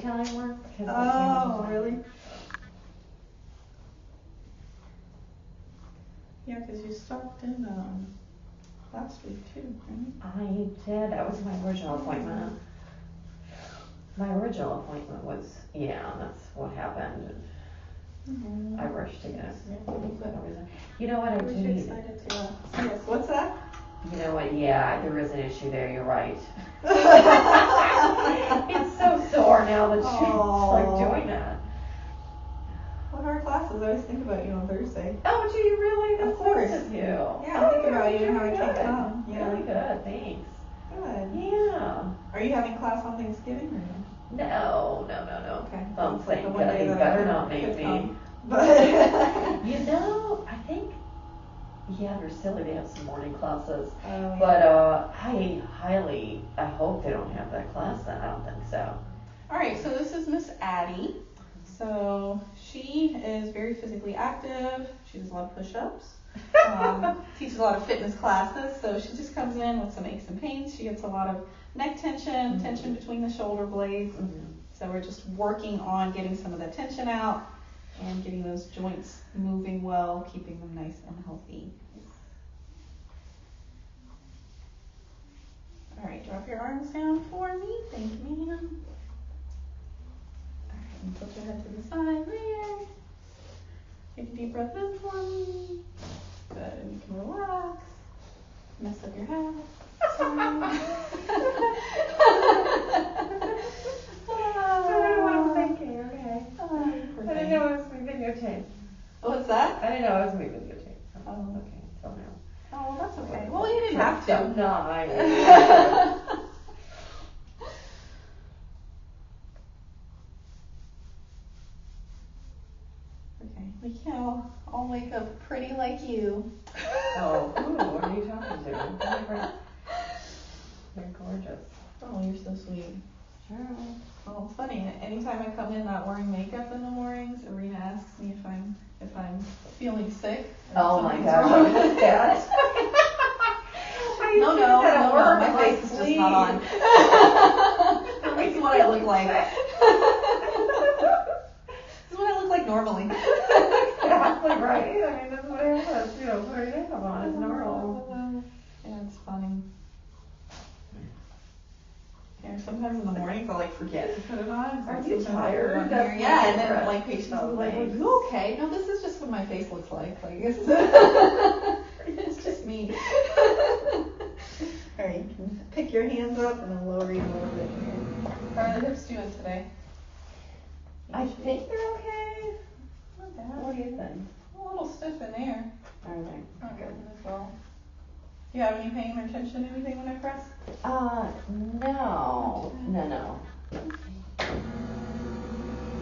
Italian work. Oh, really? Yeah, because you stopped in last week too, right? I did. That was my original appointment. My original appointment was, that's what happened. Mm-hmm. I rushed to get it. Yeah, For no reason. You know what I do need? Excited to yes. What's that? You know what? Yeah, there is an issue there. You're right. It's so sore now that she's like doing that. What are our classes? I always think about you on Thursday. Oh, do you really? That's Of course. nice of you. Yeah, I think about you and how I can't come. Yeah. Really good. Thanks. Good. Yeah. Are you having class on Thanksgiving or no? No. Okay. Thank The one God, day you that better I not make could me. come. But You know, I think, they're silly. They have some morning classes. Oh, yeah. But I hope they don't have that class then. I don't think so. All right, so this is Miss Addie. So she is very physically active. She does a lot of push-ups. Teaches a lot of fitness classes. So she just comes in with some aches and pains. She gets a lot of neck tension, tension between the shoulder blades. So we're just working on getting some of that tension out and getting those joints moving well, keeping them nice and healthy. All right, drop your arms down for me. Thank you, ma'am. All right, and tilt your head to the side there. Take a deep breath in for me. Good, and you can relax. Mess up your head. I don't know what I'm thinking, okay. I didn't know it was being videotaped. What's that? I didn't know it was being videotaped. Oh. Okay, so now. Oh, well, that's okay. Well, you didn't have to. No, I Okay, we can't all wake up pretty like you. Oh, what are you talking to? You're gorgeous. Oh, you're so sweet. Sure. Well, it's funny. Anytime I come in not wearing makeup in the mornings, Arena asks me if I'm feeling sick. Oh my something's gosh, wrong. I missed that. No, my face is just not on. This is what I look like. This is what I look like normally. Exactly right. I mean, that's what it was. Put your makeup on. It's normal. Yeah, it's funny. Yeah, sometimes in the mornings I'll forget to put it on. Are you tired? Yeah, and then patients will be like, "Are you okay?" No, this is just what my face looks like. It's just me. All right, you can pick your hands up and then lower you a little bit here. How are the hips doing today? I think they're okay. Not bad. What do you think? A little stiff in there. Are they? Not good as well. Do you have any pain or tension, anything when I press? No.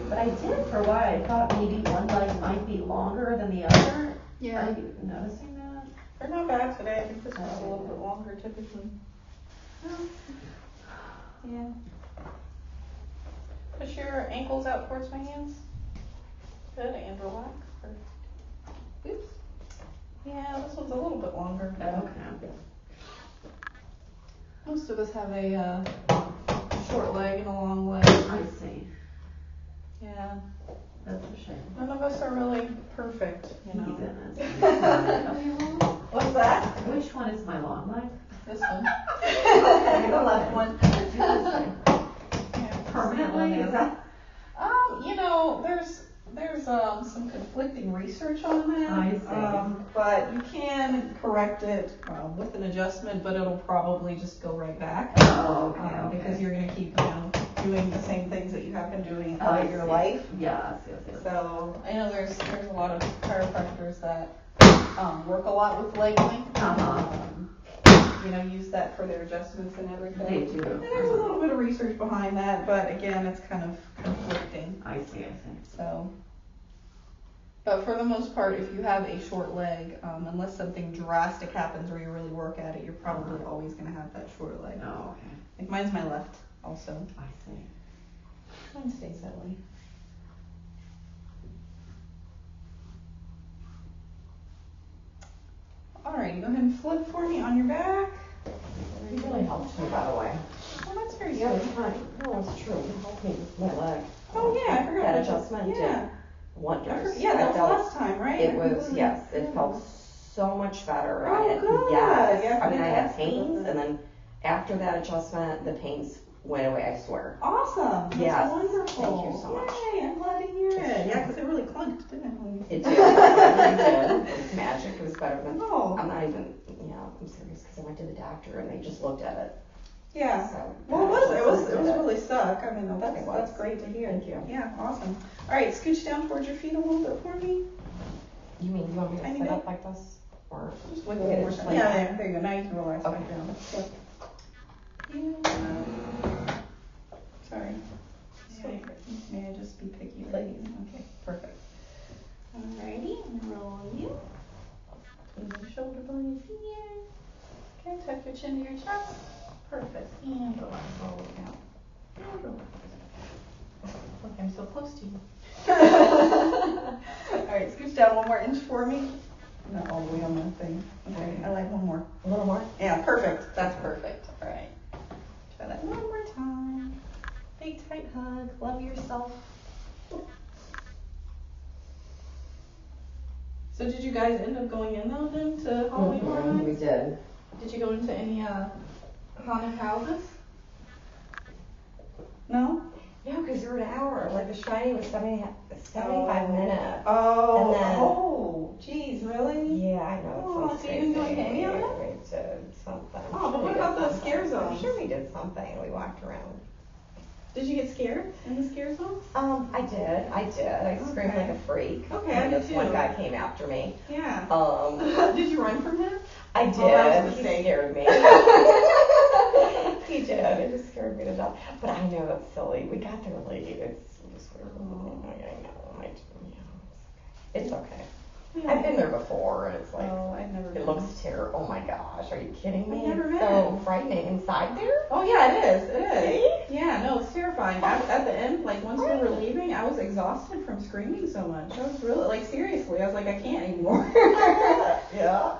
But I did for a while. I thought maybe one leg might be longer than the other. Yeah. Are you noticing that? They're not bad today. I think this one's a little bit longer typically. Yeah. Push your ankles out towards my hands. Good, and relax. Oops. Yeah, this one's a little bit longer. Okay. Most of us have a short leg and a long leg. I see. Yeah. That's a shame. None of us are really perfect, you know. What's that? Which one is my long leg? This one. The left one. Permanently? Is that? There's some conflicting research on that. I see. But you can correct it with an adjustment, but it'll probably just go right back. Oh, okay. Because you're going to keep doing the same things that you have been doing throughout your life. Yes. So I know there's a lot of chiropractors that work a lot with leg length. Use that for their adjustments and everything. They do. And there's a little bit of research behind that, but again, it's kind of conflicting. I see. So, but for the most part, if you have a short leg, unless something drastic happens where you really work at it, you're probably always going to have that short leg. Oh, okay. Like mine's my left also. I see. Mine stays that way. Alright, go ahead and flip for me on your back. It really helps me, by the way. Well, that's very the other time, no, it's true, it helped me with my leg. Oh, yeah, I forgot. That about adjustment Yeah. did wonders. Yeah, that was I felt- last time, right? It was, completely- yes, it yeah. felt so much better. Oh, I had, good. yes. Yeah, I mean, I had fantastic. pains, and then after that adjustment, the pains went away, I swear. Awesome. That's Yes. wonderful. Thank you so much. Yay, I'm glad to hear it. Yeah, because it really clunked, didn't it? when you- It did, it really did. It was magic, it was better than, Oh. I'm not even, I'm serious, because I went to the doctor and they just looked at it. Yeah. So, Well, it was did it. really stuck. I mean, that's It was. that's great to hear. Thank you. Yeah, awesome. All right, scooch down towards your feet a little bit for me. You mean, you want me to Tiny sit bit. up like this, or? Just wiggle Okay, it more. just Yeah, like that. there you go. Now you can relax Okay. back down. Yep. Yeah. Sorry. May I just be picky, please? Okay, perfect. Alrighty, I'm gonna roll you. Between your shoulder blades here. Okay, tuck your chin to your chest. Perfect. And relax all the way down. And relax. Look, I'm so close to you. Alright, scooch down 1 more inch for me. Not all the way on the thing. Okay, I like 1 more. A little more? Yeah, perfect. That's perfect. Alright. Try that 1 more time. Big tight hug. Love yourself. So did you guys end up going in though then to Halloween Horror We Nights? did. Did you go into any haunted houses? No? Yeah, because you're an hour, like The Shining was 75 minutes. Oh, And then- oh, geez, really? Yeah, I know, Oh, it sounds so you didn't go into any of it? We did something. I'm Oh, sure but we what did about the something. scare I'm zones? sure we did something, we walked around. Did you get scared in the scare zones? I did. I screamed Okay. like a freak. Okay, I did This one too. guy came after me. Yeah. Did you run from him? I did. that was a He mistake. scared me. He did. It just scared me to death. But I know that's silly. We got there late. It was weird. Oh. I know. It's okay. I've been there before, and it's like, Oh, I've never been. it looks terrible. Oh my gosh, are you kidding me? I've never It's so been. frightening inside there. Oh yeah, it is. It is. See? Yeah, no, it's terrifying. At the end, like once we were leaving, I was exhausted from screaming so much. I was really, like seriously, I was like, I can't anymore. Yeah.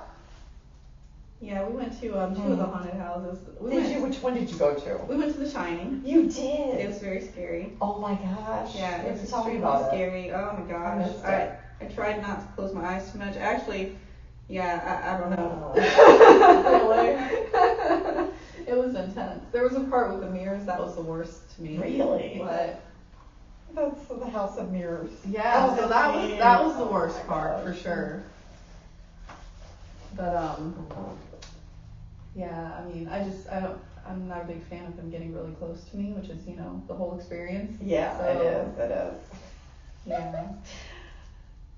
Yeah, we went to 2 of the haunted houses. Which one did you go to? We went to The Shining. You did. It was very scary. Oh my gosh. Yeah, it was Tell me extremely about it. scary. Oh my I gosh. missed it. I tried not to close my eyes too much. Actually, yeah, I don't know. Really? It was intense. There was a part with the mirrors that was the worst to me. Really? But That's the House of Mirrors. yeah, Oh, so that's that was the neat. worst Oh my part for gosh. sure. But yeah, I mean, I'm not a big fan of them getting really close to me, which is, the whole experience. Yeah, So, it is. Yeah.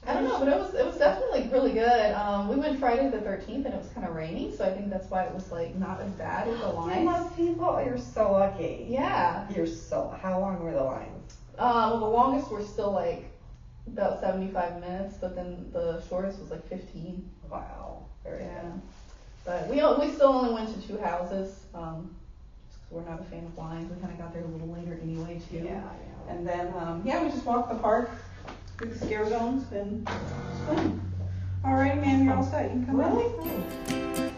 I don't know, but it was definitely really good. We went Friday the 13th and it was kind of rainy, so I think that's why it was like not as bad as the You lines. love people. You're so lucky. Yeah. How long were the lines? Well, the longest were still like about 75 minutes, but then the shortest was like 15. Wow. Very Yeah. good. But we still only went to 2 houses, just 'cause we're not a fan of lines. We kind of got there a little later anyway too. Yeah. And then we just walked the park through the scare zones and it's fun. Alrighty, ma'am, you're all set. You can come in. Really?